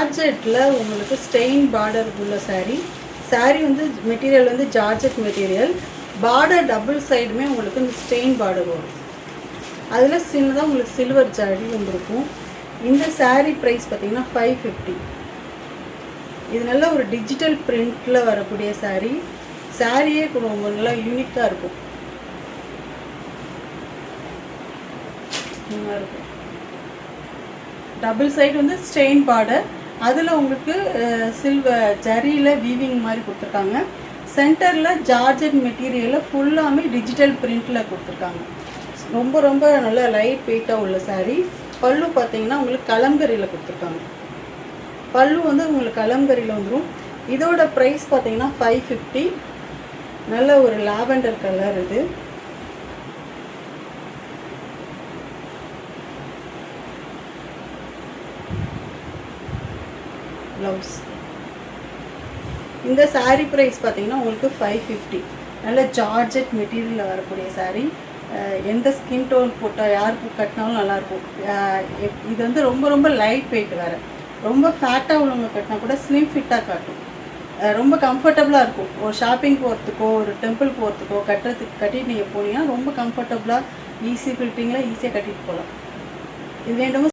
ஜார்ஜெட்டில் உங்களுக்கு stain border உள்ள saree. saree வந்து மெட்டீரியல் வந்து ஜார்ஜெட் மெட்டீரியல். பார்டர் டபுள் சைடுமே உங்களுக்கு இந்த ஸ்டெயின் பார்டர் வரும். அதில் சின்னதாக உங்களுக்கு சில்வர் ஜாடி வந்துருக்கும். இந்த saree ப்ரைஸ் பார்த்திங்கன்னா 550. இது நல்ல ஒரு டிஜிட்டல் பிரிண்டில் வரக்கூடிய saree. சாரியே ரொம்ப நல்லா யூனிக்காக இருக்கும். இருக்கும் டபுள் சைடு வந்து ஸ்டெயின் பார்டர். அதில் உங்களுக்கு சில்வர் ஜரியில் வீவிங் மாதிரி கொடுத்துருக்காங்க. சென்டரில் ஜார்ஜெட் மெட்டீரியலில் ஃபுல்லாமே டிஜிட்டல் பிரிண்டில் கொடுத்துருக்காங்க. ரொம்ப ரொம்ப நல்ல லைட் வெயிட்டாக உள்ள saree. பல்லு பார்த்தீங்கன்னா உங்களுக்கு கலம்கரியில் கொடுத்துருக்காங்க. பல்லு வந்து உங்களுக்கு கலம்கரியில் வந்துடும். இதோட ப்ரைஸ் பார்த்தீங்கன்னா 550. நல்ல ஒரு லாவெண்டர் கலர் இது. ப்ளவுஸ். இந்த saree ப்ரைஸ் பார்த்தீங்கன்னா உங்களுக்கு 550. நல்ல ஜார்ஜெட் மெட்டீரியலில் வரக்கூடிய saree. எந்த ஸ்கின் டோன் போட்டால் யாருக்கு கட்டினாலும் நல்லாயிருக்கும். இது வந்து ரொம்ப ரொம்ப லைட் வெயிட் வேறு. ரொம்ப ஃபேட்டாக உள்ளவங்க கட்டினா கூட ஸ்லிம் ஃபிட்டாக காட்டும். ரொம்ப கம்ஃபர்டபுளாக இருக்கும். ஒரு ஷாப்பிங் போகிறதுக்கோ ஒரு டெம்பிள் போகிறதுக்கோ கட்டிட்டு நீங்கள் போனீங்கன்னா ரொம்ப கம்ஃபர்டபுளாக ஈஸி ஃபிட்டிங்கில் ஈஸியாக கட்டிட்டு போகலாம். இது வேண்டுமோ